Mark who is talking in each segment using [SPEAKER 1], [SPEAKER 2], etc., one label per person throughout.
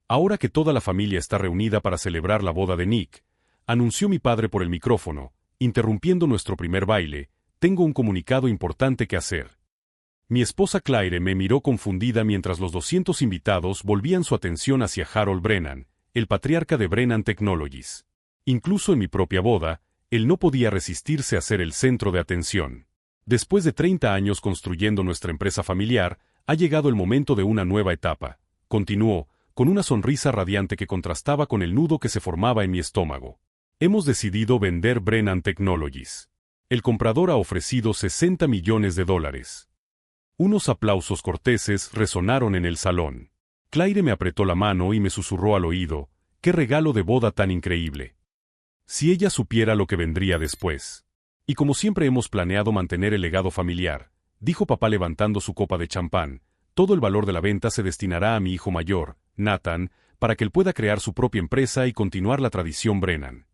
[SPEAKER 1] Ahora que toda la familia está reunida para celebrar la boda de Nick, anunció mi padre por el micrófono, interrumpiendo nuestro primer baile, tengo un comunicado importante que hacer. Mi esposa Claire me miró confundida mientras los 200 invitados volvían su atención hacia Harold Brennan, el patriarca de Brennan Technologies. Incluso en mi propia boda, él no podía resistirse a ser el centro de atención. Después de 30 años construyendo nuestra empresa familiar, ha llegado el momento de una nueva etapa, continuó, con una sonrisa radiante que contrastaba con el nudo que se formaba en mi estómago. Hemos decidido vender Brennan Technologies. El comprador ha ofrecido $60 millones. Unos aplausos corteses resonaron en el salón. Claire me apretó la mano y me susurró al oído, ¡qué regalo de boda tan increíble! Si ella supiera lo que vendría después. Y como siempre hemos planeado mantener el legado familiar, dijo papá levantando su copa de champán, todo el valor de la venta se destinará a mi hijo mayor, Nathan, para que él pueda crear su propia empresa y continuar la tradición Brennan.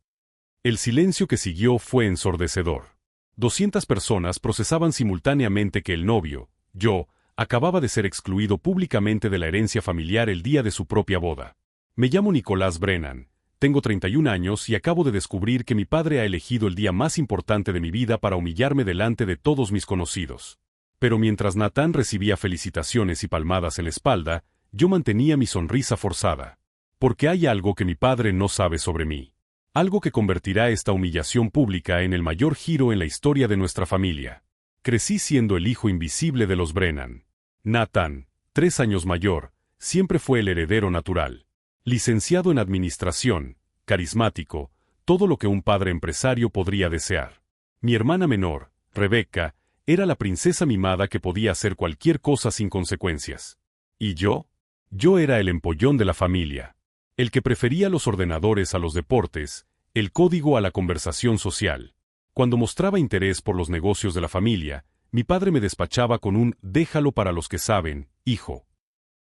[SPEAKER 1] El silencio que siguió fue ensordecedor. 200 personas procesaban simultáneamente que el novio, yo, acababa de ser excluido públicamente de la herencia familiar el día de su propia boda. Me llamo Nicolás Brennan, tengo 31 años y acabo de descubrir que mi padre ha elegido el día más importante de mi vida para humillarme delante de todos mis conocidos. Pero mientras Nathan recibía felicitaciones y palmadas en la espalda, yo mantenía mi sonrisa forzada. Porque hay algo que mi padre no sabe sobre mí. Algo que convertirá esta humillación pública en el mayor giro en la historia de nuestra familia. Crecí siendo el hijo invisible de los Brennan. Nathan, 3 años mayor, siempre fue el heredero natural. Licenciado en administración, carismático, todo lo que un padre empresario podría desear. Mi hermana menor, Rebecca, era la princesa mimada que podía hacer cualquier cosa sin consecuencias. ¿Y yo? Yo era el empollón de la familia. El que prefería los ordenadores a los deportes, el código a la conversación social. Cuando mostraba interés por los negocios de la familia, mi padre me despachaba con un «déjalo para los que saben, hijo».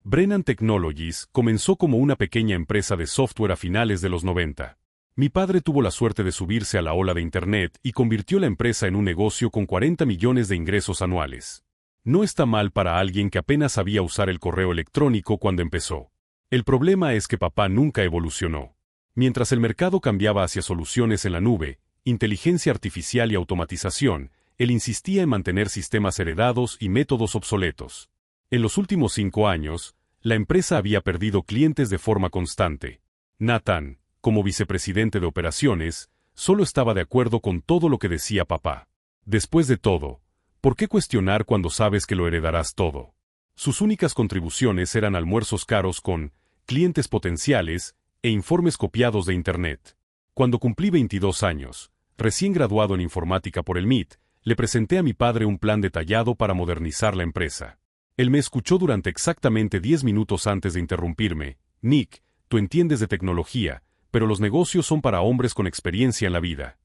[SPEAKER 1] Brennan Technologies comenzó como una pequeña empresa de software a finales de los 90. Mi padre tuvo la suerte de subirse a la ola de Internet y convirtió la empresa en un negocio con 40 millones de ingresos anuales. No está mal para alguien que apenas sabía usar el correo electrónico cuando empezó. El problema es que papá nunca evolucionó. Mientras el mercado cambiaba hacia soluciones en la nube, inteligencia artificial y automatización, él insistía en mantener sistemas heredados y métodos obsoletos. En los últimos 5 años, la empresa había perdido clientes de forma constante. Nathan, como vicepresidente de operaciones, solo estaba de acuerdo con todo lo que decía papá. Después de todo, ¿por qué cuestionar cuando sabes que lo heredarás todo? Sus únicas contribuciones eran almuerzos caros con clientes potenciales e informes copiados de Internet. Cuando cumplí 22 años, recién graduado en informática por el MIT, le presenté a mi padre un plan detallado para modernizar la empresa. Él me escuchó durante exactamente 10 minutos antes de interrumpirme. Nick, tú entiendes de tecnología, pero los negocios son para hombres con experiencia en la vida.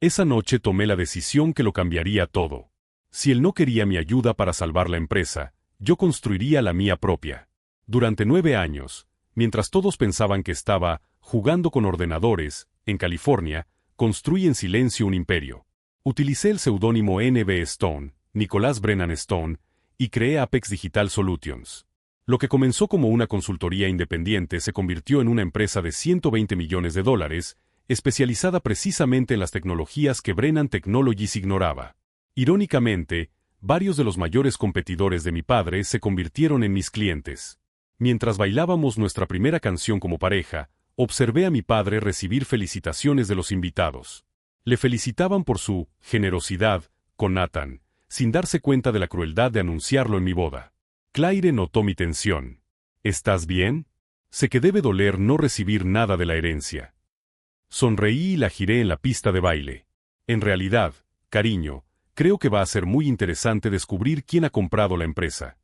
[SPEAKER 1] Esa noche tomé la decisión que lo cambiaría todo. Si él no quería mi ayuda para salvar la empresa, yo construiría la mía propia. Durante 9 años, mientras todos pensaban que estaba jugando con ordenadores, en California, construí en silencio un imperio. Utilicé el seudónimo N.B. Stone, Nicolás Brennan Stone, y creé Apex Digital Solutions. Lo que comenzó como una consultoría independiente se convirtió en una empresa de $120 millones, especializada precisamente en las tecnologías que Brennan Technologies ignoraba. Irónicamente, varios de los mayores competidores de mi padre se convirtieron en mis clientes. Mientras bailábamos nuestra primera canción como pareja, observé a mi padre recibir felicitaciones de los invitados. Le felicitaban por su generosidad con Nathan, sin darse cuenta de la crueldad de anunciarlo en mi boda. Claire notó mi tensión. ¿Estás bien? Sé que debe doler no recibir nada de la herencia. Sonreí y la giré en la pista de baile. En realidad, cariño, creo que va a ser muy interesante descubrir quién ha comprado la empresa.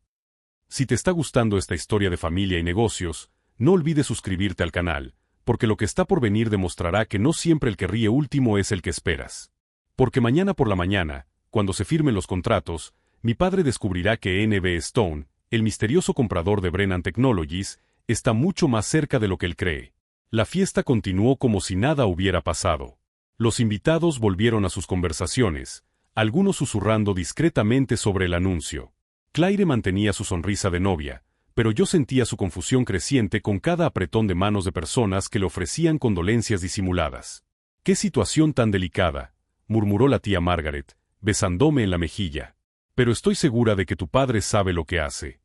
[SPEAKER 1] Si te está gustando esta historia de familia y negocios, no olvides suscribirte al canal, porque lo que está por venir demostrará que no siempre el que ríe último es el que esperas. Porque mañana por la mañana, cuando se firmen los contratos, mi padre descubrirá que N.B. Stone, el misterioso comprador de Brennan Technologies, está mucho más cerca de lo que él cree. La fiesta continuó como si nada hubiera pasado. Los invitados volvieron a sus conversaciones, algunos susurrando discretamente sobre el anuncio. Claire mantenía su sonrisa de novia, pero yo sentía su confusión creciente con cada apretón de manos de personas que le ofrecían condolencias disimuladas. «¡Qué situación tan delicada!», murmuró la tía Margaret, besándome en la mejilla. «Pero estoy segura de que tu padre sabe lo que hace».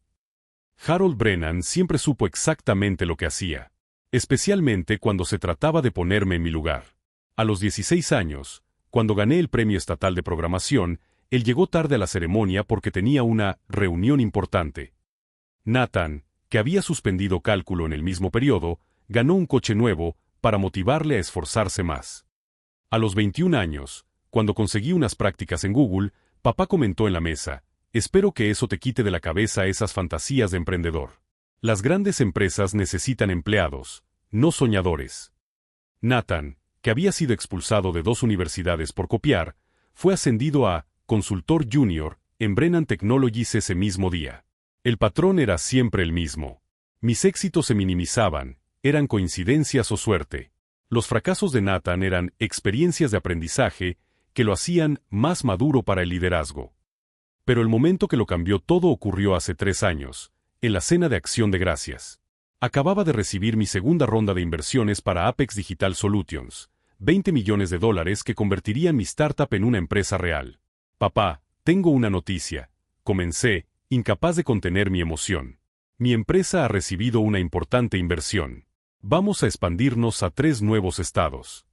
[SPEAKER 1] Harold Brennan siempre supo exactamente lo que hacía, especialmente cuando se trataba de ponerme en mi lugar. A los 16 años, cuando gané el premio estatal de programación, él llegó tarde a la ceremonia porque tenía una reunión importante. Nathan, que había suspendido cálculo en el mismo periodo, ganó un coche nuevo para motivarle a esforzarse más. A los 21 años, cuando conseguí unas prácticas en Google, papá comentó en la mesa: «Espero que eso te quite de la cabeza esas fantasías de emprendedor. Las grandes empresas necesitan empleados, no soñadores». Nathan, que había sido expulsado de 2 universidades por copiar, fue ascendido a consultor junior en Brennan Technologies ese mismo día. El patrón era siempre el mismo. Mis éxitos se minimizaban, eran coincidencias o suerte. Los fracasos de Nathan eran experiencias de aprendizaje que lo hacían más maduro para el liderazgo. Pero el momento que lo cambió todo ocurrió hace 3 años, en la cena de Acción de Gracias. Acababa de recibir mi segunda ronda de inversiones para Apex Digital Solutions, $20 millones que convertirían mi startup en una empresa real. «Papá, tengo una noticia», comencé, incapaz de contener mi emoción. «Mi empresa ha recibido una importante inversión. Vamos a expandirnos a 3 nuevos estados».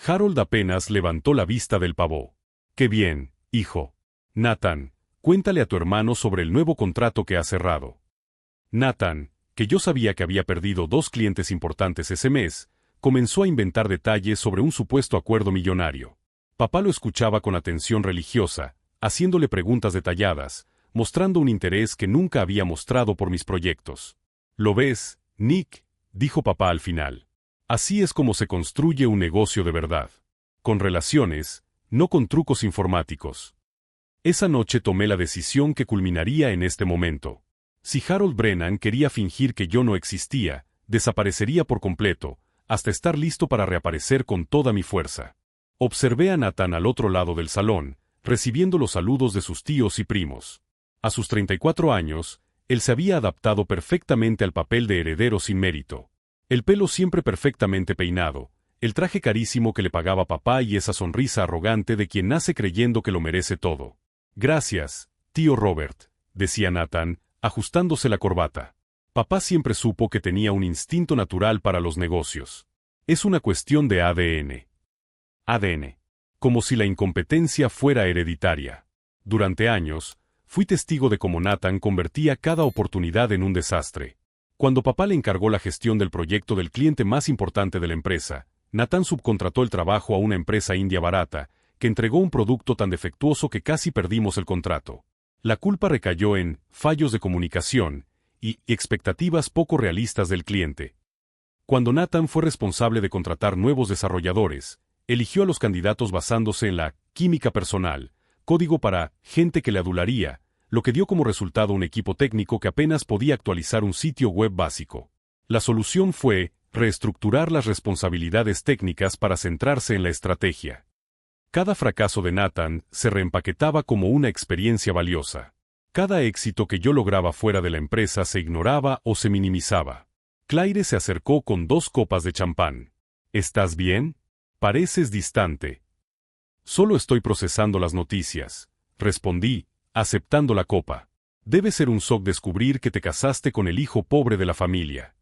[SPEAKER 1] Harold apenas levantó la vista del pavó. «¡Qué bien, hijo! Nathan, cuéntale a tu hermano sobre el nuevo contrato que ha cerrado». Nathan, que yo sabía que había perdido 2 clientes importantes ese mes, comenzó a inventar detalles sobre un supuesto acuerdo millonario. Papá lo escuchaba con atención religiosa, haciéndole preguntas detalladas, mostrando un interés que nunca había mostrado por mis proyectos. «¿Lo ves, Nick?», dijo papá al final. «Así es como se construye un negocio de verdad. Con relaciones, no con trucos informáticos». Esa noche tomé la decisión que culminaría en este momento. Si Harold Brennan quería fingir que yo no existía, desaparecería por completo, hasta estar listo para reaparecer con toda mi fuerza. Observé a Nathan al otro lado del salón, recibiendo los saludos de sus tíos y primos. A sus 34 años, él se había adaptado perfectamente al papel de heredero sin mérito. El pelo siempre perfectamente peinado, el traje carísimo que le pagaba papá y esa sonrisa arrogante de quien nace creyendo que lo merece todo. «Gracias, tío Robert», decía Nathan, ajustándose la corbata. «Papá siempre supo que tenía un instinto natural para los negocios. Es una cuestión de ADN». ADN. Como si la incompetencia fuera hereditaria. Durante años, fui testigo de cómo Nathan convertía cada oportunidad en un desastre. Cuando papá le encargó la gestión del proyecto del cliente más importante de la empresa, Nathan subcontrató el trabajo a una empresa india barata, que entregó un producto tan defectuoso que casi perdimos el contrato. La culpa recayó en fallos de comunicación y expectativas poco realistas del cliente. Cuando Nathan fue responsable de contratar nuevos desarrolladores, eligió a los candidatos basándose en la química personal, código para gente que le adularía, lo que dio como resultado un equipo técnico que apenas podía actualizar un sitio web básico. La solución fue reestructurar las responsabilidades técnicas para centrarse en la estrategia. Cada fracaso de Nathan se reempaquetaba como una experiencia valiosa. Cada éxito que yo lograba fuera de la empresa se ignoraba o se minimizaba. Claire se acercó con 2 copas de champán. «¿Estás bien? Pareces distante». «Solo estoy procesando las noticias», respondí, aceptando la copa. «Debe ser un shock descubrir que te casaste con el hijo pobre de la familia».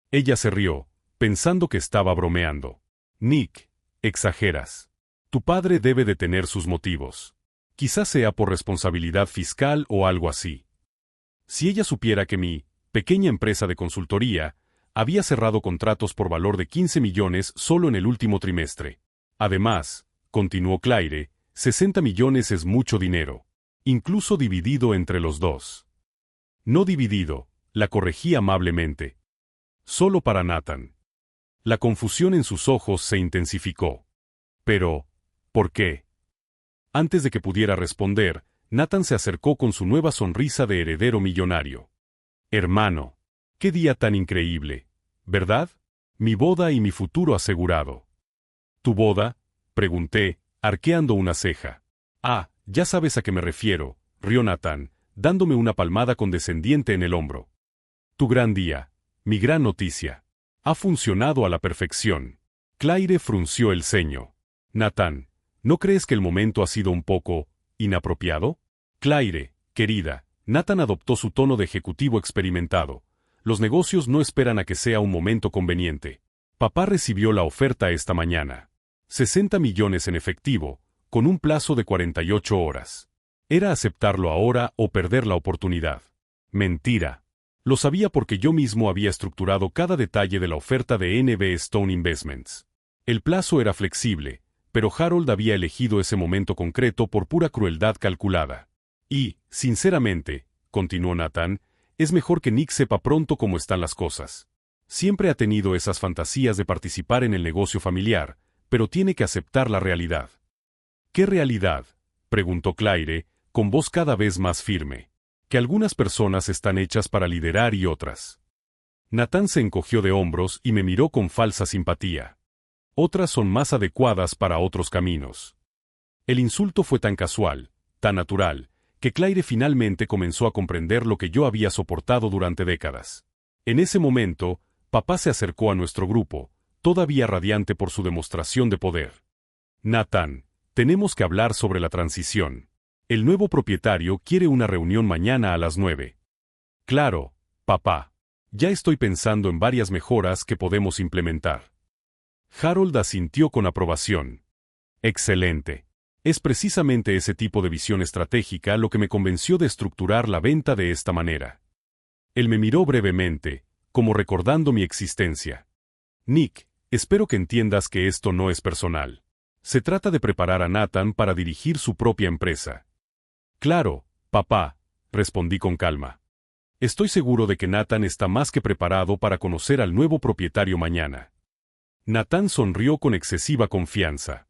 [SPEAKER 1] Ella se rió, pensando que estaba bromeando. «Nick, exageras. Tu padre debe de tener sus motivos. Quizás sea por responsabilidad fiscal o algo así. Si ella supiera que mi pequeña empresa de consultoría había cerrado contratos por valor de 15 millones solo en el último trimestre. Además, continuó Claire, 60 millones es mucho dinero, incluso dividido entre los dos». «No dividido», la corregí amablemente. «Solo para Nathan». La confusión en sus ojos se intensificó. «Pero, ¿por qué?». Antes de que pudiera responder, Nathan se acercó con su nueva sonrisa de heredero millonario. «Hermano, qué día tan increíble, ¿verdad? Mi boda y mi futuro asegurado». «¿Tu boda?», pregunté, arqueando una ceja. «Ah, ya sabes a qué me refiero», rió Nathan, dándome una palmada condescendiente en el hombro. Tu gran día, mi gran noticia. Ha funcionado a la perfección. Claire frunció el ceño. Nathan, ¿no crees que el momento ha sido un poco inapropiado? Claire, querida, Nathan adoptó su tono de ejecutivo experimentado. Los negocios no esperan a que sea un momento conveniente. Papá recibió la oferta esta mañana. 60 millones en efectivo, con un plazo de 48 horas. Era aceptarlo ahora o perder la oportunidad. Mentira. Lo sabía porque yo mismo había estructurado cada detalle de la oferta de NB Stone Investments. El plazo era flexible, pero Harold había elegido ese momento concreto por pura crueldad calculada. Y, sinceramente, continuó Nathan, es mejor que Nick sepa pronto cómo están las cosas. Siempre ha tenido esas fantasías de participar en el negocio familiar, pero tiene que aceptar la realidad. ¿Qué realidad?, preguntó Claire, con voz cada vez más firme. Que algunas personas están hechas para liderar y otras. Nathan se encogió de hombros y me miró con falsa simpatía. Otras son más adecuadas para otros caminos. El insulto fue tan casual, tan natural, que Claire finalmente comenzó a comprender lo que yo había soportado durante décadas. En ese momento, papá se acercó a nuestro grupo, todavía radiante por su demostración de poder. Nathan, tenemos que hablar sobre la transición. El nuevo propietario quiere una reunión mañana a las 9. Claro, papá. Ya estoy pensando en varias mejoras que podemos implementar. Harold asintió con aprobación. Excelente. Es precisamente ese tipo de visión estratégica lo que me convenció de estructurar la venta de esta manera. Él me miró brevemente, como recordando mi existencia. Nick, espero que entiendas que esto no es personal. Se trata de preparar a Nathan para dirigir su propia empresa. Claro, papá, respondí con calma. Estoy seguro de que Nathan está más que preparado para conocer al nuevo propietario mañana. Nathan sonrió con excesiva confianza.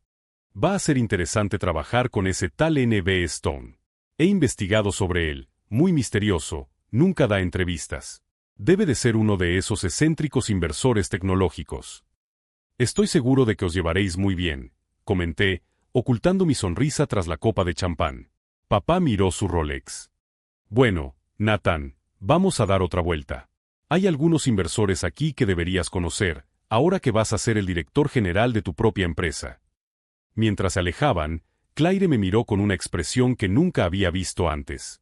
[SPEAKER 1] Va a ser interesante trabajar con ese tal NB Stone. He investigado sobre él, muy misterioso, nunca da entrevistas. Debe de ser uno de esos excéntricos inversores tecnológicos. Estoy seguro de que os llevaréis muy bien, comenté, ocultando mi sonrisa tras la copa de champán. Papá miró su Rolex. Bueno, Nathan, vamos a dar otra vuelta. Hay algunos inversores aquí que deberías conocer, ahora que vas a ser el director general de tu propia empresa. Mientras se alejaban, Claire me miró con una expresión que nunca había visto antes.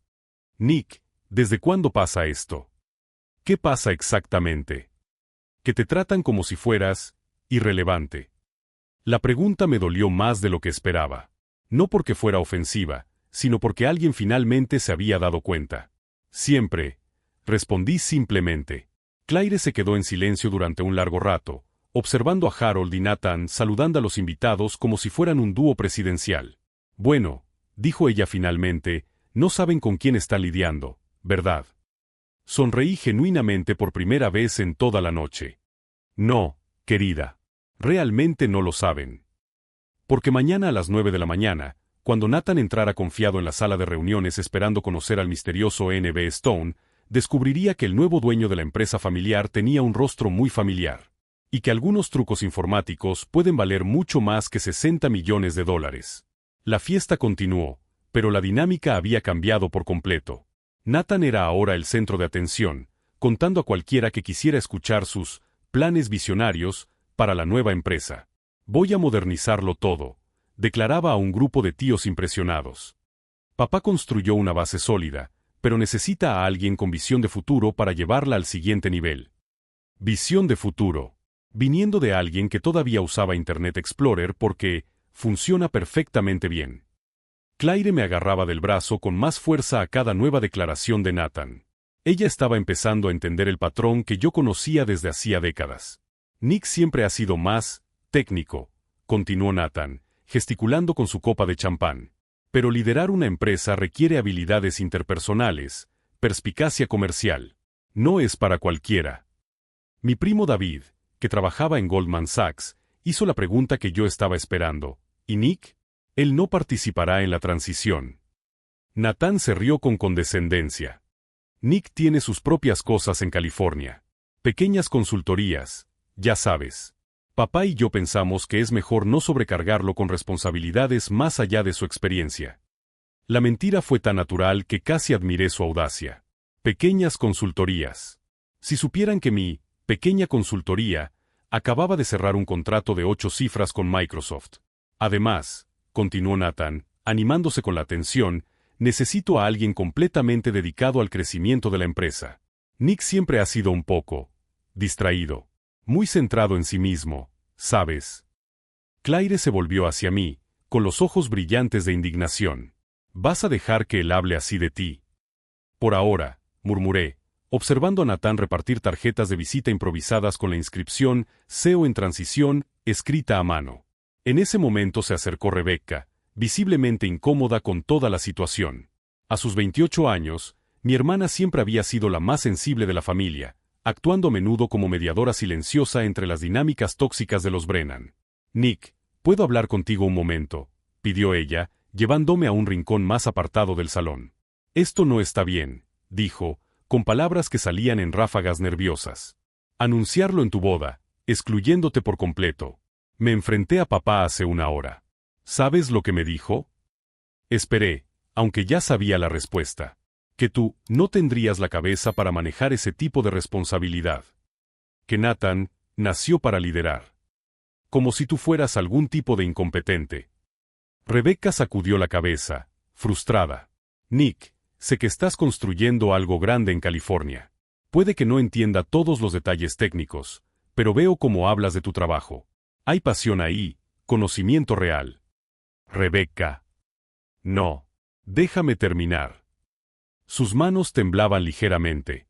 [SPEAKER 1] Nick, ¿desde cuándo pasa esto? ¿Qué pasa exactamente? Que te tratan como si fueras irrelevante. La pregunta me dolió más de lo que esperaba. No porque fuera ofensiva, sino porque alguien finalmente se había dado cuenta. Siempre, respondí simplemente. Claire se quedó en silencio durante un largo rato, observando a Harold y Nathan saludando a los invitados como si fueran un dúo presidencial. Bueno, dijo ella finalmente, no saben con quién están lidiando, ¿verdad? Sonreí genuinamente por primera vez en toda la noche. No, querida. Realmente no lo saben. Porque mañana a las 9 de la mañana, cuando Nathan entrara confiado en la sala de reuniones esperando conocer al misterioso NB Stone, descubriría que el nuevo dueño de la empresa familiar tenía un rostro muy familiar, y que algunos trucos informáticos pueden valer mucho más que 60 millones de dólares. La fiesta continuó, pero la dinámica había cambiado por completo. Nathan era ahora el centro de atención, contando a cualquiera que quisiera escuchar sus planes visionarios para la nueva empresa. Voy a modernizarlo todo, declaraba a un grupo de tíos impresionados. Papá construyó una base sólida, pero necesita a alguien con visión de futuro para llevarla al siguiente nivel. Visión de futuro. Viniendo de alguien que todavía usaba Internet Explorer porque funciona perfectamente bien. Claire me agarraba del brazo con más fuerza a cada nueva declaración de Nathan. Ella estaba empezando a entender el patrón que yo conocía desde hacía décadas. Nick siempre ha sido más técnico, continuó Nathan, gesticulando con su copa de champán. Pero liderar una empresa requiere habilidades interpersonales, perspicacia comercial. No es para cualquiera. Mi primo David, que trabajaba en Goldman Sachs, hizo la pregunta que yo estaba esperando. ¿Y Nick? Él no participará en la transición. Nathan se rió con condescendencia. Nick tiene sus propias cosas en California. Pequeñas consultorías, ya sabes. Papá y yo pensamos que es mejor no sobrecargarlo con responsabilidades más allá de su experiencia. La mentira fue tan natural que casi admiré su audacia. Pequeñas consultorías. Si supieran que mi pequeña consultoría acababa de cerrar un contrato de 8 cifras con Microsoft. Además, continuó Nathan, animándose con la atención, necesito a alguien completamente dedicado al crecimiento de la empresa. Nick siempre ha sido un poco distraído, muy centrado en sí mismo, ¿sabes? Claire se volvió hacia mí, con los ojos brillantes de indignación. ¿Vas a dejar que él hable así de ti? Por ahora, murmuré, observando a Nathan repartir tarjetas de visita improvisadas con la inscripción SEO en transición, escrita a mano. En ese momento se acercó Rebecca, visiblemente incómoda con toda la situación. A sus 28 años, mi hermana siempre había sido la más sensible de la familia, actuando a menudo como mediadora silenciosa entre las dinámicas tóxicas de los Brennan. Nick, ¿puedo hablar contigo un momento?, pidió ella, llevándome a un rincón más apartado del salón. Esto no está bien, dijo, con palabras que salían en ráfagas nerviosas. Anunciarlo en tu boda, excluyéndote por completo. Me enfrenté a papá hace una hora. ¿Sabes lo que me dijo? Esperé, aunque ya sabía la respuesta. Que tú no tendrías la cabeza para manejar ese tipo de responsabilidad. Que Nathan nació para liderar. Como si tú fueras algún tipo de incompetente. Rebecca sacudió la cabeza, frustrada. Nick, sé que estás construyendo algo grande en California. Puede que no entienda todos los detalles técnicos, pero veo cómo hablas de tu trabajo. Hay pasión ahí, conocimiento real. Rebecca. No. Déjame terminar. Sus manos temblaban ligeramente.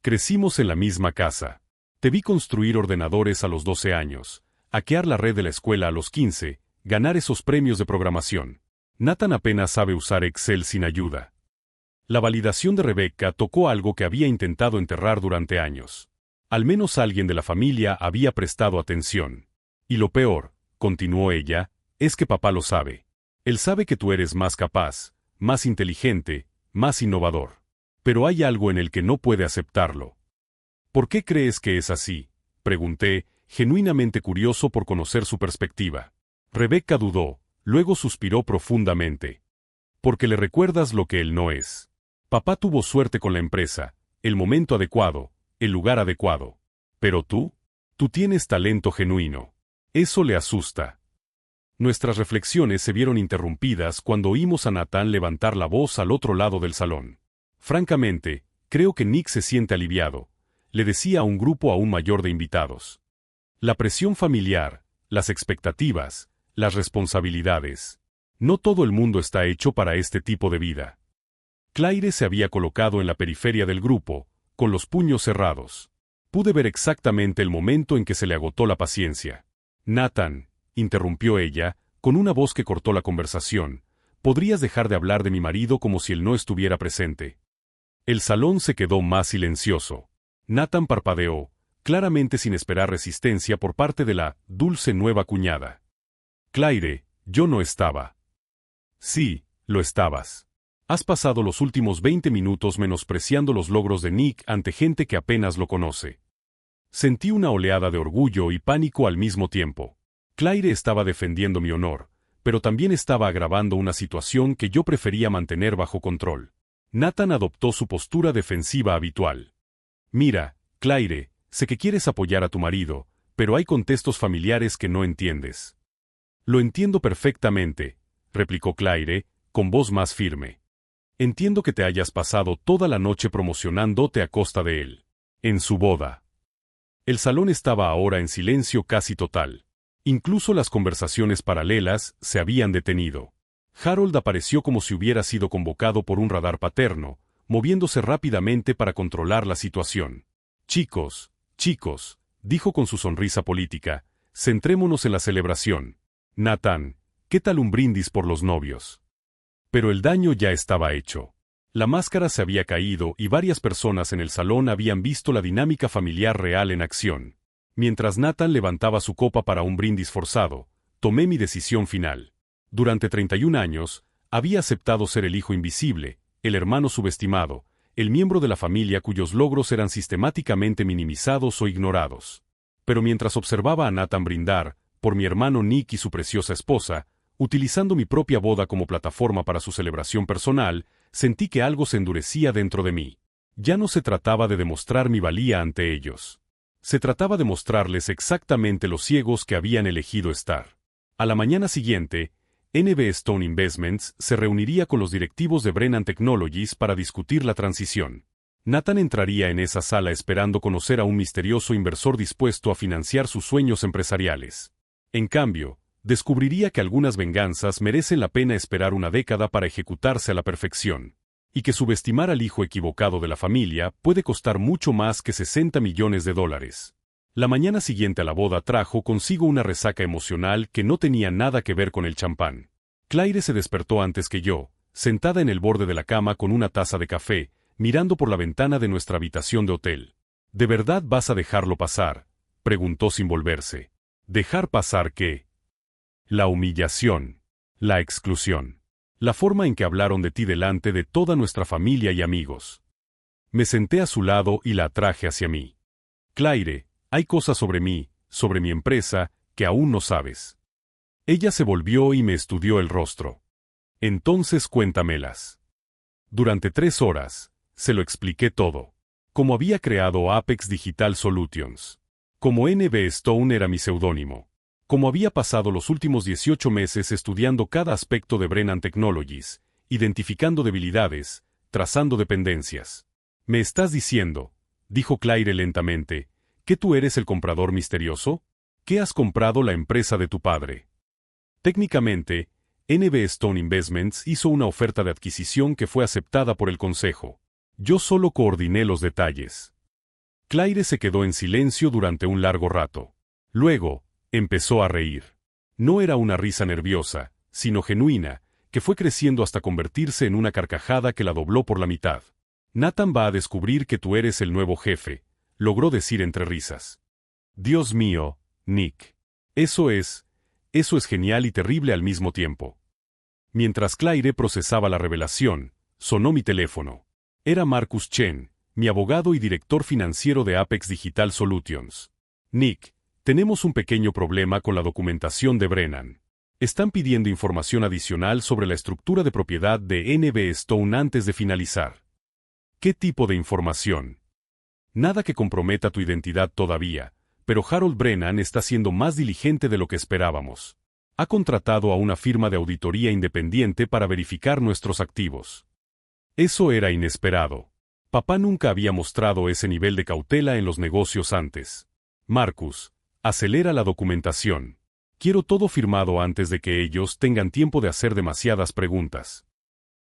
[SPEAKER 1] Crecimos en la misma casa. Te vi construir ordenadores a los 12 años, hackear la red de la escuela a los 15, ganar esos premios de programación. Nathan apenas sabe usar Excel sin ayuda. La validación de Rebecca tocó algo que había intentado enterrar durante años. Al menos alguien de la familia había prestado atención. Y lo peor, continuó ella, es que papá lo sabe. Él sabe que tú eres más capaz, más inteligente, más innovador. Pero hay algo en el que no puede aceptarlo. ¿Por qué crees que es así?, pregunté, genuinamente curioso por conocer su perspectiva. Rebecca dudó, luego suspiró profundamente. Porque le recuerdas lo que él no es. Papá tuvo suerte con la empresa, el momento adecuado, el lugar adecuado. Pero tú tienes talento genuino. Eso le asusta. Nuestras reflexiones se vieron interrumpidas cuando oímos a Nathan levantar la voz al otro lado del salón. Francamente, creo que Nick se siente aliviado, le decía a un grupo aún mayor de invitados. La presión familiar, las expectativas, las responsabilidades. No todo el mundo está hecho para este tipo de vida. Claire se había colocado en la periferia del grupo, con los puños cerrados. Pude ver exactamente el momento en que se le agotó la paciencia. Nathan, interrumpió ella, con una voz que cortó la conversación, ¿podrías dejar de hablar de mi marido como si él no estuviera presente? El salón se quedó más silencioso. Nathan parpadeó, claramente sin esperar resistencia por parte de la dulce nueva cuñada. Claire, yo no estaba. Sí, lo estabas. Has pasado los últimos 20 minutos menospreciando los logros de Nick ante gente que apenas lo conoce. Sentí una oleada de orgullo y pánico al mismo tiempo. Claire estaba defendiendo mi honor, pero también estaba agravando una situación que yo prefería mantener bajo control. Nathan adoptó su postura defensiva habitual. Mira, Claire, sé que quieres apoyar a tu marido, pero hay contextos familiares que no entiendes. Lo entiendo perfectamente, replicó Claire, con voz más firme. Entiendo que te hayas pasado toda la noche promocionándote a costa de él. En su boda. El salón estaba ahora en silencio casi total. Incluso las conversaciones paralelas se habían detenido. Harold apareció como si hubiera sido convocado por un radar paterno, moviéndose rápidamente para controlar la situación. Chicos, dijo con su sonrisa política, centrémonos en la celebración. Nathan, ¿qué tal un brindis por los novios? Pero el daño ya estaba hecho. La máscara se había caído y varias personas en el salón habían visto la dinámica familiar real en acción. Mientras Nathan levantaba su copa para un brindis forzado, tomé mi decisión final. Durante 31 años, había aceptado ser el hijo invisible, el hermano subestimado, el miembro de la familia cuyos logros eran sistemáticamente minimizados o ignorados. Pero mientras observaba a Nathan brindar, por mi hermano Nick y su preciosa esposa, utilizando mi propia boda como plataforma para su celebración personal, sentí que algo se endurecía dentro de mí. Ya no se trataba de demostrar mi valía ante ellos. Se trataba de mostrarles exactamente lo ciegos que habían elegido estar. A la mañana siguiente, NB Stone Investments se reuniría con los directivos de Brennan Technologies para discutir la transición. Nathan entraría en esa sala esperando conocer a un misterioso inversor dispuesto a financiar sus sueños empresariales. En cambio, descubriría que algunas venganzas merecen la pena esperar una década para ejecutarse a la perfección, y que subestimar al hijo equivocado de la familia puede costar mucho más que $60 millones. La mañana siguiente a la boda trajo consigo una resaca emocional que no tenía nada que ver con el champán. Claire se despertó antes que yo, sentada en el borde de la cama con una taza de café, mirando por la ventana de nuestra habitación de hotel. ¿De verdad vas a dejarlo pasar?, preguntó sin volverse. ¿Dejar pasar qué? La humillación, la exclusión, la forma en que hablaron de ti delante de toda nuestra familia y amigos. Me senté a su lado y la atraje hacia mí. Claire, hay cosas sobre mí, sobre mi empresa, que aún no sabes. Ella se volvió y me estudió el rostro. Entonces cuéntamelas. Durante 3 horas, se lo expliqué todo. Cómo había creado Apex Digital Solutions. Cómo NB Stone era mi seudónimo. Cómo había pasado los últimos 18 meses estudiando cada aspecto de Brennan Technologies, identificando debilidades, trazando dependencias. ¿Me estás diciendo?, dijo Claire lentamente, ¿que tú eres el comprador misterioso? ¿Que has comprado la empresa de tu padre? Técnicamente, NB Stone Investments hizo una oferta de adquisición que fue aceptada por el consejo. Yo solo coordiné los detalles. Claire se quedó en silencio durante un largo rato. Luego, empezó a reír. No era una risa nerviosa, sino genuina, que fue creciendo hasta convertirse en una carcajada que la dobló por la mitad. Nathan va a descubrir que tú eres el nuevo jefe, logró decir entre risas. Dios mío, Nick. Eso es genial y terrible al mismo tiempo. Mientras Claire procesaba la revelación, sonó mi teléfono. Era Marcus Chen, mi abogado y director financiero de Apex Digital Solutions. Nick, tenemos un pequeño problema con la documentación de Brennan. Están pidiendo información adicional sobre la estructura de propiedad de NB Stone antes de finalizar. ¿Qué tipo de información? Nada que comprometa tu identidad todavía, pero Harold Brennan está siendo más diligente de lo que esperábamos. Ha contratado a una firma de auditoría independiente para verificar nuestros activos. Eso era inesperado. Papá nunca había mostrado ese nivel de cautela en los negocios antes. Marcus, acelera la documentación. Quiero todo firmado antes de que ellos tengan tiempo de hacer demasiadas preguntas.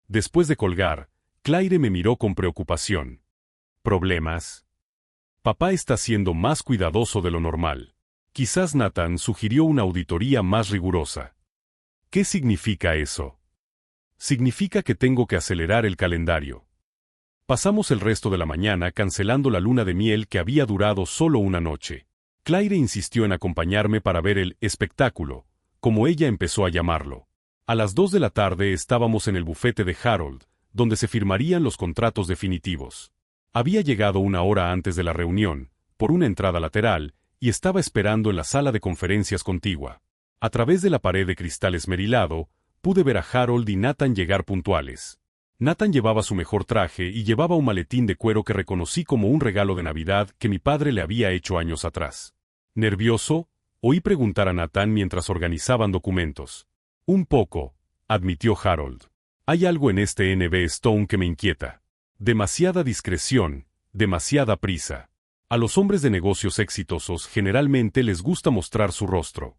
[SPEAKER 1] Después de colgar, Claire me miró con preocupación. ¿Problemas? Papá está siendo más cuidadoso de lo normal. Quizás Nathan sugirió una auditoría más rigurosa. ¿Qué significa eso? Significa que tengo que acelerar el calendario. Pasamos el resto de la mañana cancelando la luna de miel que había durado solo una noche. Claire insistió en acompañarme para ver el espectáculo, como ella empezó a llamarlo. A las 2 de la tarde estábamos en el bufete de Harold, donde se firmarían los contratos definitivos. Había llegado una hora antes de la reunión, por una entrada lateral, y estaba esperando en la sala de conferencias contigua. A través de la pared de cristal esmerilado, pude ver a Harold y Nathan llegar puntuales. Nathan llevaba su mejor traje y llevaba un maletín de cuero que reconocí como un regalo de Navidad que mi padre le había hecho años atrás. Nervioso, oí preguntar a Nathan mientras organizaban documentos. Un poco, admitió Harold. Hay algo en este NB Stone que me inquieta. Demasiada discreción, demasiada prisa. A los hombres de negocios exitosos generalmente les gusta mostrar su rostro.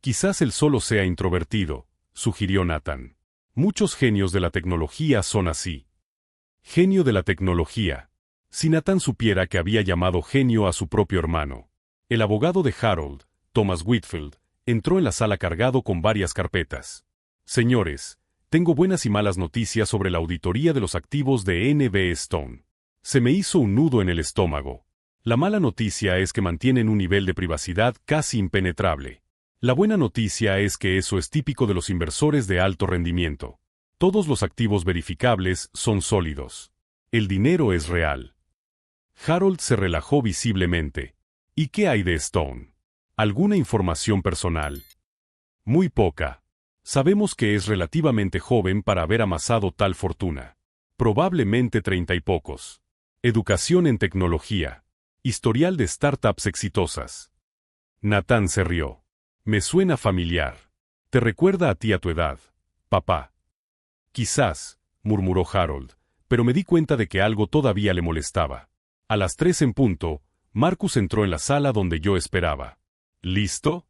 [SPEAKER 1] Quizás él solo sea introvertido, sugirió Nathan. Muchos genios de la tecnología son así. Genio de la tecnología. Si Nathan supiera que había llamado genio a su propio hermano. El abogado de Harold, Thomas Whitfield, entró en la sala cargado con varias carpetas. Señores, tengo buenas y malas noticias sobre la auditoría de los activos de NB Stone. Se me hizo un nudo en el estómago. La mala noticia es que mantienen un nivel de privacidad casi impenetrable. La buena noticia es que eso es típico de los inversores de alto rendimiento. Todos los activos verificables son sólidos. El dinero es real. Harold se relajó visiblemente. ¿Y qué hay de Stone? ¿Alguna información personal? Muy poca. Sabemos que es relativamente joven para haber amasado tal fortuna. Probablemente 30 y pocos. Educación en tecnología. Historial de startups exitosas. Nathan se rió. Me suena familiar. ¿Te recuerda a ti a tu edad, papá? Quizás, murmuró Harold, pero me di cuenta de que algo todavía le molestaba. A las 3 en punto, Marcus entró en la sala donde yo esperaba. ¿Listo?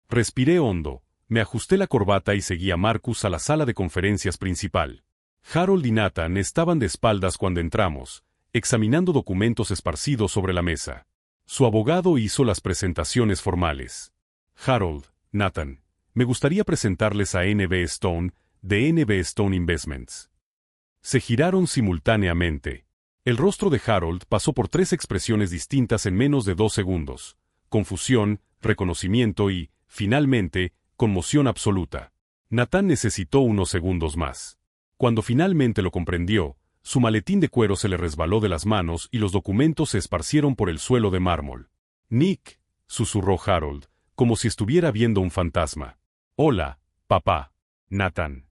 [SPEAKER 1] Respiré hondo, me ajusté la corbata y seguí a Marcus a la sala de conferencias principal. Harold y Nathan estaban de espaldas cuando entramos, examinando documentos esparcidos sobre la mesa. Su abogado hizo las presentaciones formales. Harold, Nathan, me gustaría presentarles a N.B. Stone, de N.B. Stone Investments. Se giraron simultáneamente. El rostro de Harold pasó por 3 expresiones distintas en menos de 2 segundos. Confusión, reconocimiento y, finalmente, conmoción absoluta. Nathan necesitó unos segundos más. Cuando finalmente lo comprendió, su maletín de cuero se le resbaló de las manos y los documentos se esparcieron por el suelo de mármol. «Nick», susurró Harold, como si estuviera viendo un fantasma. «Hola, papá». «Nathan».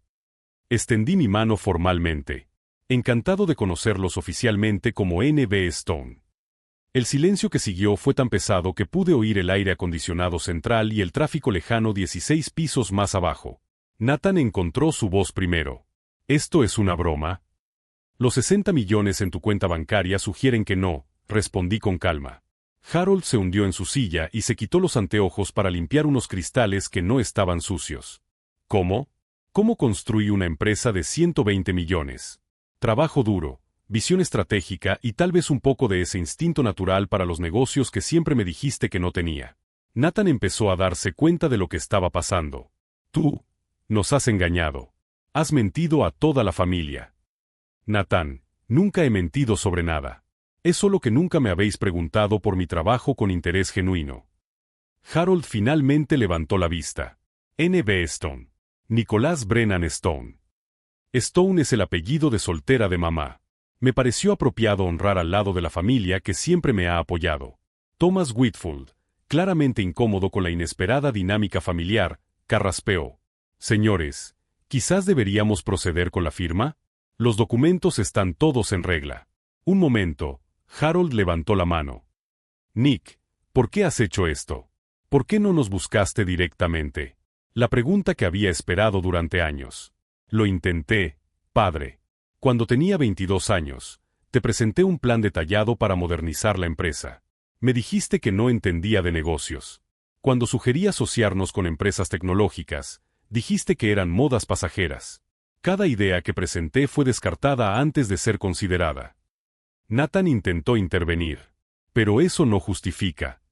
[SPEAKER 1] Extendí mi mano formalmente. Encantado de conocerlos oficialmente como N.B. Stone. El silencio que siguió fue tan pesado que pude oír el aire acondicionado central y el tráfico lejano 16 pisos más abajo. Nathan encontró su voz primero. «¿Esto es una broma?» «Los 60 millones en tu cuenta bancaria sugieren que no», respondí con calma. Harold se hundió en su silla y se quitó los anteojos para limpiar unos cristales que no estaban sucios. «¿Cómo? ¿Cómo construí una empresa de 120 millones? Trabajo duro, visión estratégica y tal vez un poco de ese instinto natural para los negocios que siempre me dijiste que no tenía». Nathan empezó a darse cuenta de lo que estaba pasando. «Tú nos has engañado. Has mentido a toda la familia». «Nathan, nunca he mentido sobre nada. Es solo que nunca me habéis preguntado por mi trabajo con interés genuino». Harold finalmente levantó la vista. N.B. Stone. Nicholas Brennan Stone. Stone es el apellido de soltera de mamá. Me pareció apropiado honrar al lado de la familia que siempre me ha apoyado. Thomas Whitfield, claramente incómodo con la inesperada dinámica familiar, carraspeó. «Señores, quizás deberíamos proceder con la firma. Los documentos están todos en regla». «Un momento», Harold levantó la mano. «Nick, ¿por qué has hecho esto? ¿Por qué no nos buscaste directamente?» La pregunta que había esperado durante años. «Lo intenté, padre. Cuando tenía 22 años, te presenté un plan detallado para modernizar la empresa. Me dijiste que no entendía de negocios. Cuando sugerí asociarnos con empresas tecnológicas, dijiste que eran modas pasajeras. Cada idea que presenté fue descartada antes de ser considerada». Nathan intentó intervenir. «Pero eso no justifica».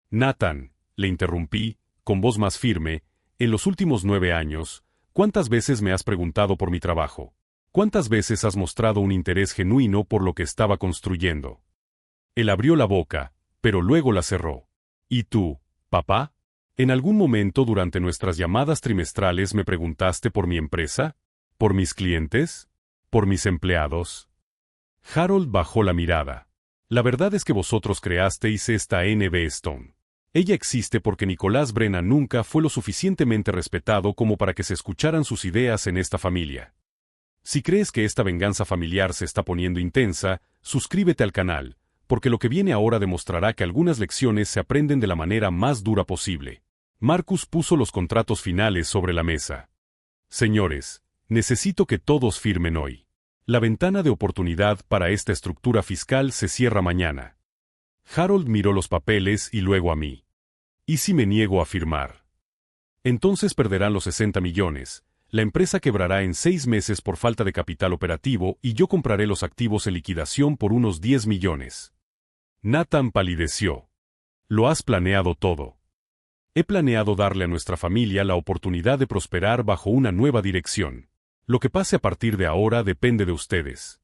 [SPEAKER 1] «Nathan», le interrumpí, con voz más firme, «en los últimos 9 años, ¿cuántas veces me has preguntado por mi trabajo? ¿Cuántas veces has mostrado un interés genuino por lo que estaba construyendo?» Él abrió la boca, pero luego la cerró. «¿Y tú, papá? ¿En algún momento durante nuestras llamadas trimestrales me preguntaste por mi empresa? ¿Por mis clientes? ¿Por mis empleados?» Harold bajó la mirada. «La verdad es que vosotros creasteis esta N.B. Stone. Ella existe porque Nicholas Brennan nunca fue lo suficientemente respetado como para que se escucharan sus ideas en esta familia. Si crees que esta venganza familiar se está poniendo intensa, suscríbete al canal, porque lo que viene ahora demostrará que algunas lecciones se aprenden de la manera más dura posible». Marcus puso los contratos finales sobre la mesa. «Señores, necesito que todos firmen hoy. La ventana de oportunidad para esta estructura fiscal se cierra mañana». Harold miró los papeles y luego a mí. «¿Y si me niego a firmar?» «Entonces perderán los 60 millones, la empresa quebrará en 6 meses por falta de capital operativo y yo compraré los activos en liquidación por unos 10 millones». Nathan palideció. «Lo has planeado todo». «He planeado darle a nuestra familia la oportunidad de prosperar bajo una nueva dirección. Lo que pase a partir de ahora depende de ustedes».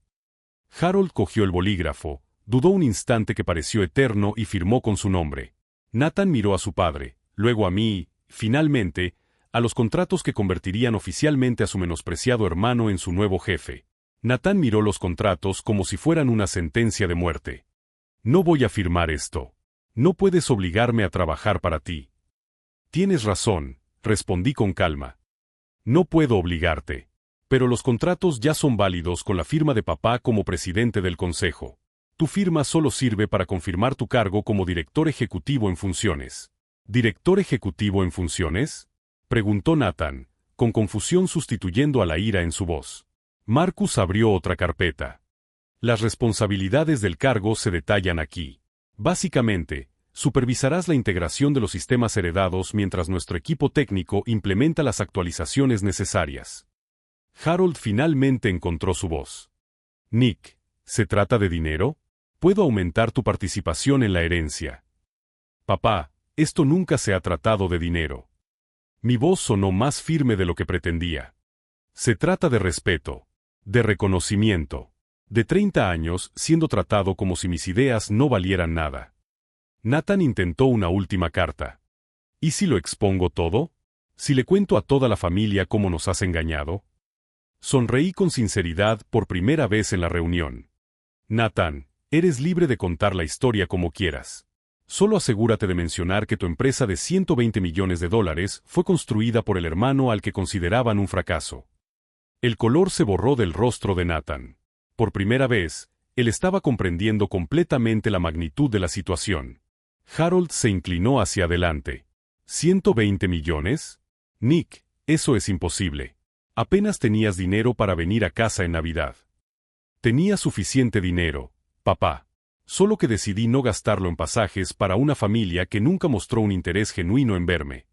[SPEAKER 1] Harold cogió el bolígrafo, dudó un instante que pareció eterno y firmó con su nombre. Nathan miró a su padre, luego a mí y, finalmente, a los contratos que convertirían oficialmente a su menospreciado hermano en su nuevo jefe. Nathan miró los contratos como si fueran una sentencia de muerte. «No voy a firmar esto. No puedes obligarme a trabajar para ti». «Tienes razón», respondí con calma. «No puedo obligarte. Pero los contratos ya son válidos con la firma de papá como presidente del consejo. Tu firma solo sirve para confirmar tu cargo como director ejecutivo en funciones. ¿Director ejecutivo en funciones?, preguntó Nathan, con confusión sustituyendo a la ira en su voz. Marcus abrió otra carpeta. Las responsabilidades del cargo se detallan aquí. Básicamente, supervisarás la integración de los sistemas heredados mientras nuestro equipo técnico implementa las actualizaciones necesarias. Harold finalmente encontró su voz. Nick, ¿se trata de dinero? Puedo aumentar tu participación en la herencia. Papá, esto nunca se ha tratado de dinero. Mi voz sonó más firme de lo que pretendía. Se trata de respeto, de reconocimiento, de 30 años siendo tratado como si mis ideas no valieran nada. Nathan intentó una última carta. ¿Y si lo expongo todo? ¿Si le cuento a toda la familia cómo nos has engañado? Sonreí con sinceridad por primera vez en la reunión. Nathan, eres libre de contar la historia como quieras. Solo asegúrate de mencionar que tu empresa de $120 millones fue construida por el hermano al que consideraban un fracaso. El color se borró del rostro de Nathan. Por primera vez, él estaba comprendiendo completamente la magnitud de la situación. Harold se inclinó hacia adelante. ¿120 millones? Nick, eso es imposible. Apenas tenías dinero para venir a casa en Navidad. Tenía suficiente dinero, papá. Solo que decidí no gastarlo en pasajes para una familia que nunca mostró un interés genuino en verme.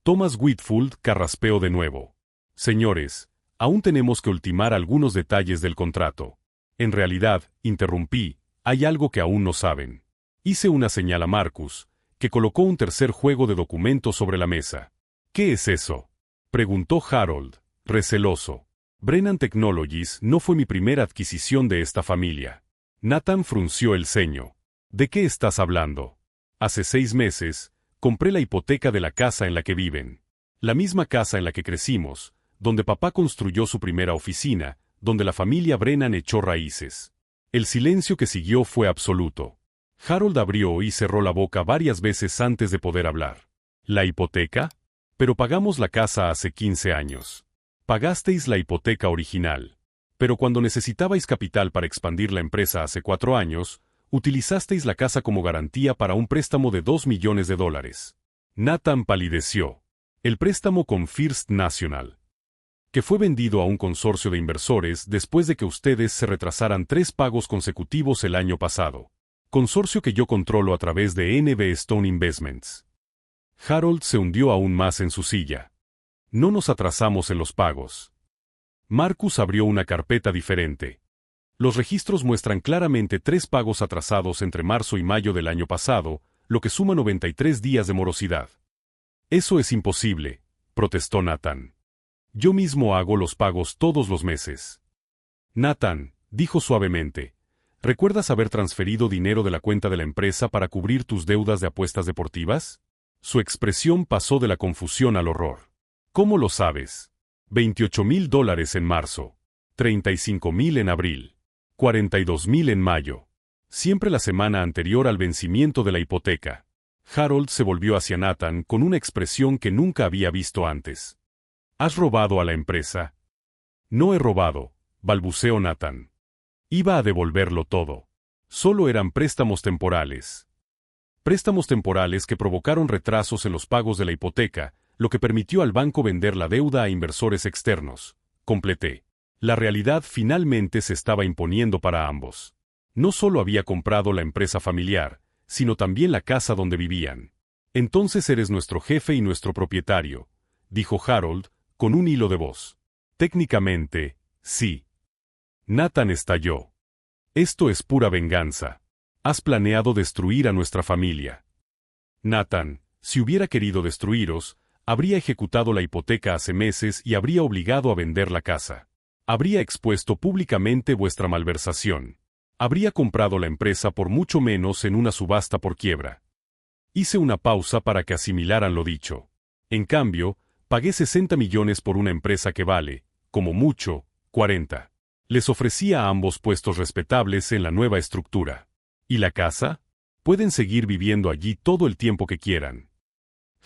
[SPEAKER 1] Thomas Whitfield carraspeó de nuevo. Señores, aún tenemos que ultimar algunos detalles del contrato. En realidad, interrumpí, hay algo que aún no saben. Hice una señal a Marcus, que colocó un tercer juego de documentos sobre la mesa. ¿Qué es eso?, preguntó Harold, receloso. Brennan Technologies no fue mi primera adquisición de esta familia. Nathan frunció el ceño. ¿De qué estás hablando? Hace 6 meses, compré la hipoteca de la casa en la que viven. La misma casa en la que crecimos, donde papá construyó su primera oficina, donde la familia Brennan echó raíces. El silencio que siguió fue absoluto. Harold abrió y cerró la boca varias veces antes de poder hablar. ¿La hipoteca? Pero pagamos la casa hace 15 años. Pagasteis la hipoteca original. Pero cuando necesitabais capital para expandir la empresa hace 4 años, utilizasteis la casa como garantía para un préstamo de $2 millones. Nathan palideció. El préstamo con First National, que fue vendido a un consorcio de inversores después de que ustedes se retrasaran 3 pagos consecutivos el año pasado. Consorcio que yo controlo a través de NB Stone Investments. Harold se hundió aún más en su silla. No nos atrasamos en los pagos. Marcus abrió una carpeta diferente. Los registros muestran claramente 3 pagos atrasados entre marzo y mayo del año pasado, lo que suma 93 días de morosidad. Eso es imposible, protestó Nathan. Yo mismo hago los pagos todos los meses. Nathan, dijo suavemente, ¿recuerdas haber transferido dinero de la cuenta de la empresa para cubrir tus deudas de apuestas deportivas? Su expresión pasó de la confusión al horror. ¿Cómo lo sabes? $28,000 en marzo, $35,000 en abril, $42,000 en mayo. Siempre la semana anterior al vencimiento de la hipoteca. Harold se volvió hacia Nathan con una expresión que nunca había visto antes. ¿Has robado a la empresa? No he robado, balbuceó Nathan. Iba a devolverlo todo. Solo eran préstamos temporales. Préstamos temporales que provocaron retrasos en los pagos de la hipoteca, lo que permitió al banco vender la deuda a inversores externos. Completé. La realidad finalmente se estaba imponiendo para ambos. No solo había comprado la empresa familiar, sino también la casa donde vivían. Entonces eres nuestro jefe y nuestro propietario, dijo Harold, con un hilo de voz. Técnicamente, sí. Nathan estalló. Esto es pura venganza. Has planeado destruir a nuestra familia. Nathan, si hubiera querido destruiros, habría ejecutado la hipoteca hace meses y habría obligado a vender la casa. Habría expuesto públicamente vuestra malversación. Habría comprado la empresa por mucho menos en una subasta por quiebra. Hice una pausa para que asimilaran lo dicho. En cambio, pagué 60 millones por una empresa que vale, como mucho, 40. Les ofrecía a ambos puestos respetables en la nueva estructura. ¿Y la casa? Pueden seguir viviendo allí todo el tiempo que quieran.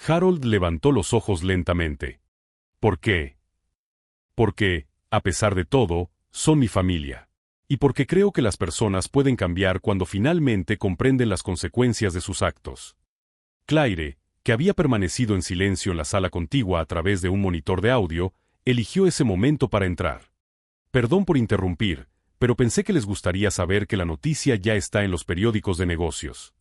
[SPEAKER 1] Harold levantó los ojos lentamente. ¿Por qué? Porque, A pesar de todo, son mi familia. Y porque creo que las personas pueden cambiar cuando finalmente comprenden las consecuencias de sus actos. Claire, que había permanecido en silencio en la sala contigua a través de un monitor de audio, eligió ese momento para entrar. Perdón por interrumpir, pero pensé que les gustaría saber que la noticia ya está en los periódicos de negocios.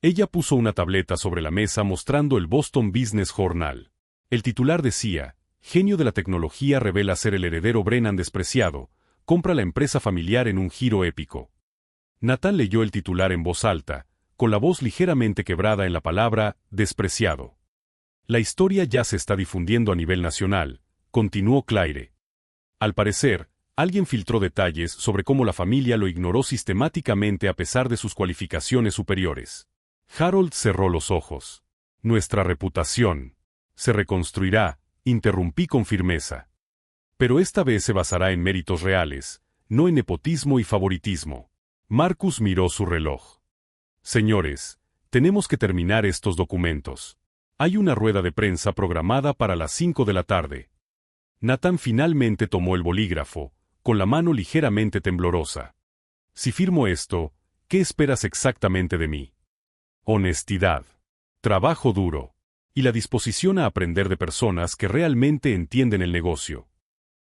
[SPEAKER 1] Ella puso una tableta sobre la mesa mostrando el Boston Business Journal. El titular decía: genio de la tecnología revela ser el heredero Brennan despreciado, compra la empresa familiar en un giro épico. Nathan leyó el titular en voz alta, con la voz ligeramente quebrada en la palabra despreciado. La historia ya se está difundiendo a nivel nacional, continuó Claire. Al parecer, alguien filtró detalles sobre cómo la familia lo ignoró sistemáticamente a pesar de sus cualificaciones superiores. Harold cerró los ojos. Nuestra reputación se reconstruirá, interrumpí con firmeza. Pero esta vez se basará en méritos reales, no en nepotismo y favoritismo. Marcus miró su reloj. Señores, tenemos que terminar estos documentos. Hay una rueda de prensa programada para las 5 de la tarde. Nathan finalmente tomó el bolígrafo, con la mano ligeramente temblorosa. Si firmo esto, ¿qué esperas exactamente de mí? Honestidad, trabajo duro, y la disposición a aprender de personas que realmente entienden el negocio.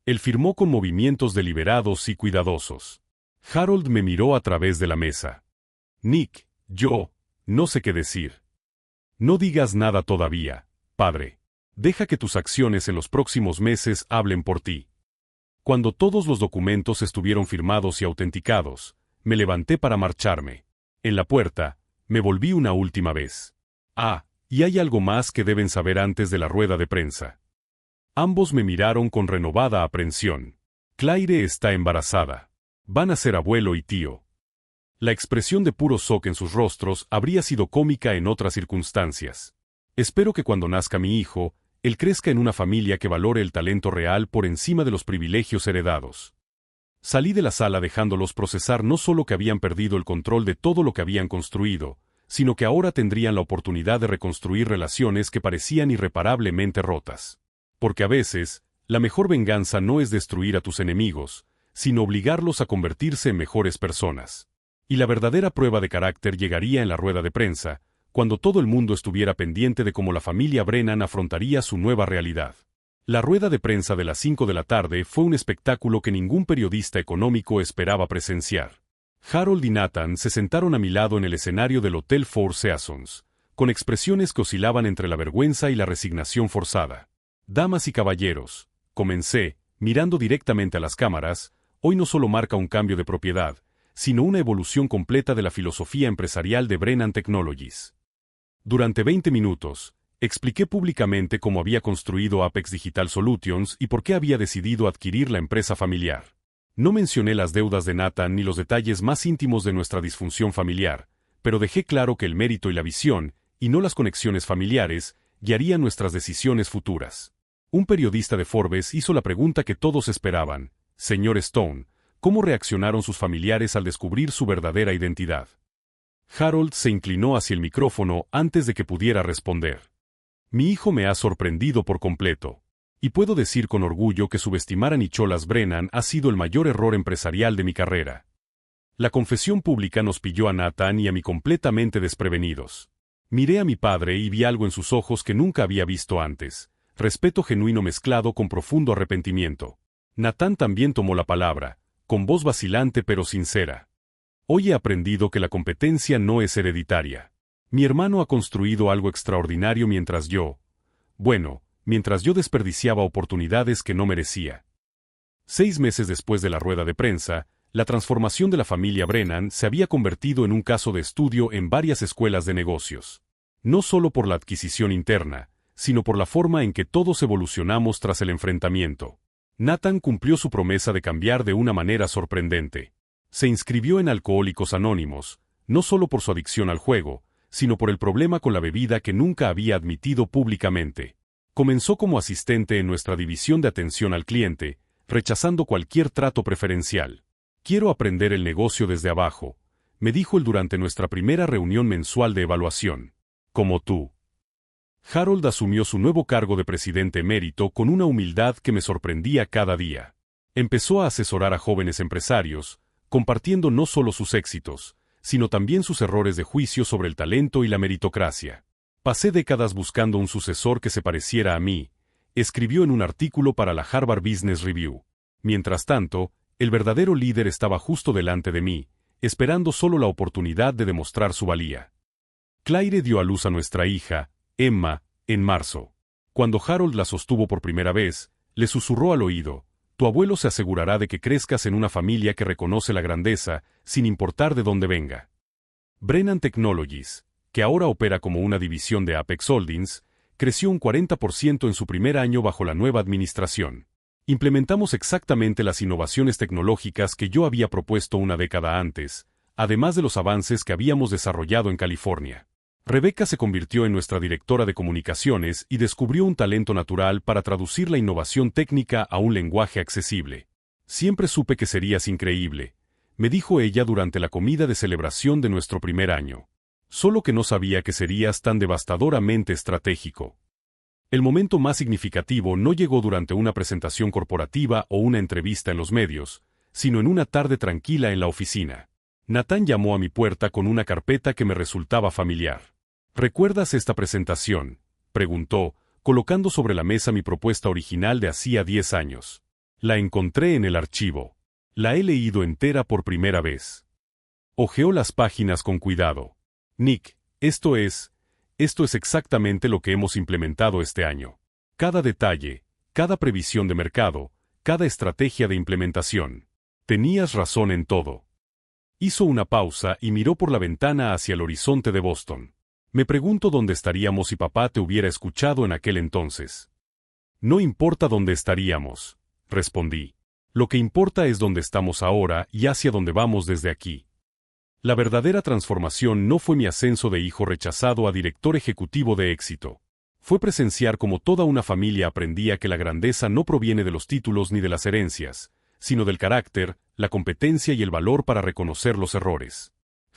[SPEAKER 1] Él firmó con movimientos deliberados y cuidadosos. Harold me miró a través de la mesa. Nick, yo, no sé qué decir. No digas nada todavía, padre. Deja que tus acciones en los próximos meses hablen por ti. Cuando todos los documentos estuvieron firmados y autenticados, me levanté para marcharme. En la puerta, me volví una última vez. Ah, y hay algo más que deben saber antes de la rueda de prensa. Ambos me miraron con renovada aprensión. Claire está embarazada. Van a ser abuelo y tío. La expresión de puro shock en sus rostros habría sido cómica en otras circunstancias. Espero que cuando nazca mi hijo, él crezca en una familia que valore el talento real por encima de los privilegios heredados. Salí de la sala dejándolos procesar no solo que habían perdido el control de todo lo que habían construido, sino que ahora tendrían la oportunidad de reconstruir relaciones que parecían irreparablemente rotas. Porque a veces, la mejor venganza no es destruir a tus enemigos, sino obligarlos a convertirse en mejores personas. Y la verdadera prueba de carácter llegaría en la rueda de prensa, cuando todo el mundo estuviera pendiente de cómo la familia Brennan afrontaría su nueva realidad. La rueda de prensa de las 5 de la tarde fue un espectáculo que ningún periodista económico esperaba presenciar. Harold y Nathan se sentaron a mi lado en el escenario del Hotel Four Seasons, con expresiones que oscilaban entre la vergüenza y la resignación forzada. Damas y caballeros, comencé, mirando directamente a las cámaras, hoy no solo marca un cambio de propiedad, sino una evolución completa de la filosofía empresarial de Brennan Technologies. Durante 20 minutos, expliqué públicamente cómo había construido Apex Digital Solutions y por qué había decidido adquirir la empresa familiar. No mencioné las deudas de Nathan ni los detalles más íntimos de nuestra disfunción familiar, pero dejé claro que el mérito y la visión, y no las conexiones familiares, guiarían nuestras decisiones futuras. Un periodista de Forbes hizo la pregunta que todos esperaban: señor Stone, ¿cómo reaccionaron sus familiares al descubrir su verdadera identidad? Harold se inclinó hacia el micrófono antes de que pudiera responder. Mi hijo me ha sorprendido por completo. Y puedo decir con orgullo que subestimar a Nicholas Brennan ha sido el mayor error empresarial de mi carrera. La confesión pública nos pilló a Nathan y a mí completamente desprevenidos. Miré a mi padre y vi algo en sus ojos que nunca había visto antes: respeto genuino mezclado con profundo arrepentimiento. Nathan también tomó la palabra, con voz vacilante pero sincera. Hoy he aprendido que la competencia no es hereditaria. Mi hermano ha construido algo extraordinario mientras yo desperdiciaba oportunidades que no merecía. 6 meses después de la rueda de prensa, la transformación de la familia Brennan se había convertido en un caso de estudio en varias escuelas de negocios. No solo por la adquisición interna, sino por la forma en que todos evolucionamos tras el enfrentamiento. Nathan cumplió su promesa de cambiar de una manera sorprendente. Se inscribió en Alcohólicos Anónimos, no solo por su adicción al juego, sino por el problema con la bebida que nunca había admitido públicamente. Comenzó como asistente en nuestra división de atención al cliente, rechazando cualquier trato preferencial. Quiero aprender el negocio desde abajo, me dijo él durante nuestra primera reunión mensual de evaluación. Como tú. Harold asumió su nuevo cargo de presidente emérito con una humildad que me sorprendía cada día. Empezó a asesorar a jóvenes empresarios, compartiendo no solo sus éxitos, sino también sus errores de juicio sobre el talento y la meritocracia. Pasé décadas buscando un sucesor que se pareciera a mí, escribió en un artículo para la Harvard Business Review. Mientras tanto, el verdadero líder estaba justo delante de mí, esperando solo la oportunidad de demostrar su valía. Claire dio a luz a nuestra hija, Emma, en marzo. Cuando Harold la sostuvo por primera vez, le susurró al oído: tu abuelo se asegurará de que crezcas en una familia que reconoce la grandeza, sin importar de dónde venga. Brennan Technologies, que ahora opera como una división de Apex Holdings, creció un 40% en su primer año bajo la nueva administración. Implementamos exactamente las innovaciones tecnológicas que yo había propuesto una década antes, además de los avances que habíamos desarrollado en California. Rebecca se convirtió en nuestra directora de comunicaciones y descubrió un talento natural para traducir la innovación técnica a un lenguaje accesible. Siempre supe que serías increíble, me dijo ella durante la comida de celebración de nuestro primer año. Solo que no sabía que serías tan devastadoramente estratégico. El momento más significativo no llegó durante una presentación corporativa o una entrevista en los medios, sino en una tarde tranquila en la oficina. Nathan llamó a mi puerta con una carpeta que me resultaba familiar. ¿Recuerdas esta presentación?, preguntó, colocando sobre la mesa mi propuesta original de hacía 10 años. La encontré en el archivo. La he leído entera por primera vez. Hojeó las páginas con cuidado. Nick, esto es exactamente lo que hemos implementado este año. Cada detalle, cada previsión de mercado, cada estrategia de implementación. Tenías razón en todo. Hizo una pausa y miró por la ventana hacia el horizonte de Boston. Me pregunto dónde estaríamos si papá te hubiera escuchado en aquel entonces. No importa dónde estaríamos, respondí. Lo que importa es dónde estamos ahora y hacia dónde vamos desde aquí. La verdadera transformación no fue mi ascenso de hijo rechazado a director ejecutivo de éxito. Fue presenciar cómo toda una familia aprendía que la grandeza no proviene de los títulos ni de las herencias, sino del carácter, la competencia y el valor para reconocer los errores.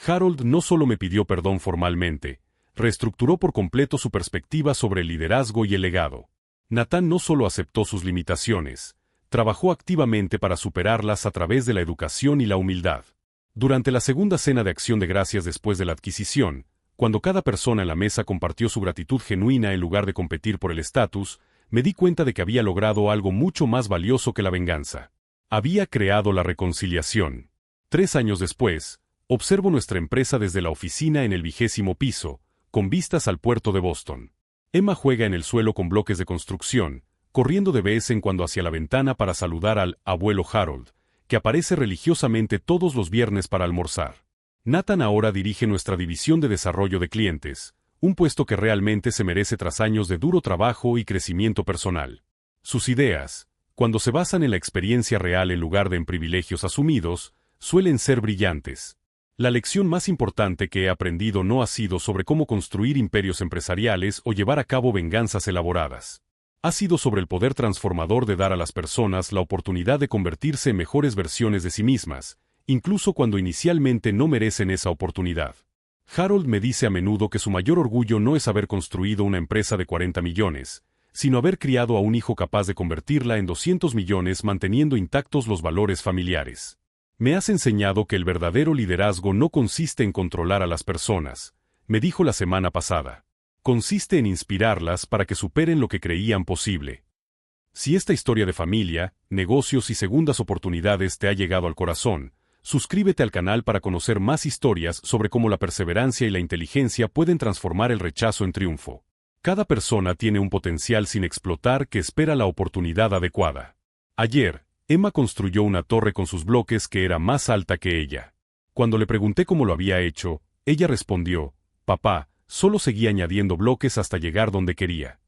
[SPEAKER 1] Harold no solo me pidió perdón formalmente, reestructuró por completo su perspectiva sobre el liderazgo y el legado. Nathan no solo aceptó sus limitaciones, trabajó activamente para superarlas a través de la educación y la humildad. Durante la segunda cena de acción de gracias después de la adquisición, cuando cada persona en la mesa compartió su gratitud genuina en lugar de competir por el estatus, me di cuenta de que había logrado algo mucho más valioso que la venganza. Había creado la reconciliación. 3 años después, observo nuestra empresa desde la oficina en el 20º piso, con vistas al puerto de Boston. Emma juega en el suelo con bloques de construcción, corriendo de vez en cuando hacia la ventana para saludar al abuelo Harold, que aparece religiosamente todos los viernes para almorzar. Nathan ahora dirige nuestra división de desarrollo de clientes, un puesto que realmente se merece tras años de duro trabajo y crecimiento personal. Sus ideas, cuando se basan en la experiencia real en lugar de en privilegios asumidos, suelen ser brillantes. La lección más importante que he aprendido no ha sido sobre cómo construir imperios empresariales o llevar a cabo venganzas elaboradas. Ha sido sobre el poder transformador de dar a las personas la oportunidad de convertirse en mejores versiones de sí mismas, incluso cuando inicialmente no merecen esa oportunidad. Harold me dice a menudo que su mayor orgullo no es haber construido una empresa de 40 millones, sino haber criado a un hijo capaz de convertirla en 200 millones manteniendo intactos los valores familiares. Me has enseñado que el verdadero liderazgo no consiste en controlar a las personas, me dijo la semana pasada. Consiste en inspirarlas para que superen lo que creían posible. Si esta historia de familia, negocios y segundas oportunidades te ha llegado al corazón, suscríbete al canal para conocer más historias sobre cómo la perseverancia y la inteligencia pueden transformar el rechazo en triunfo. Cada persona tiene un potencial sin explotar que espera la oportunidad adecuada. Ayer, Emma construyó una torre con sus bloques que era más alta que ella. Cuando le pregunté cómo lo había hecho, ella respondió: «Papá, solo seguí añadiendo bloques hasta llegar donde quería».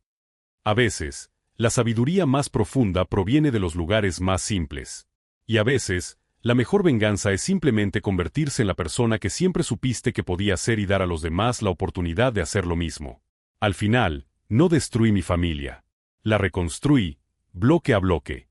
[SPEAKER 1] A veces, la sabiduría más profunda proviene de los lugares más simples. Y a veces, la mejor venganza es simplemente convertirse en la persona que siempre supiste que podía ser y dar a los demás la oportunidad de hacer lo mismo. Al final, no destruí mi familia. La reconstruí, bloque a bloque.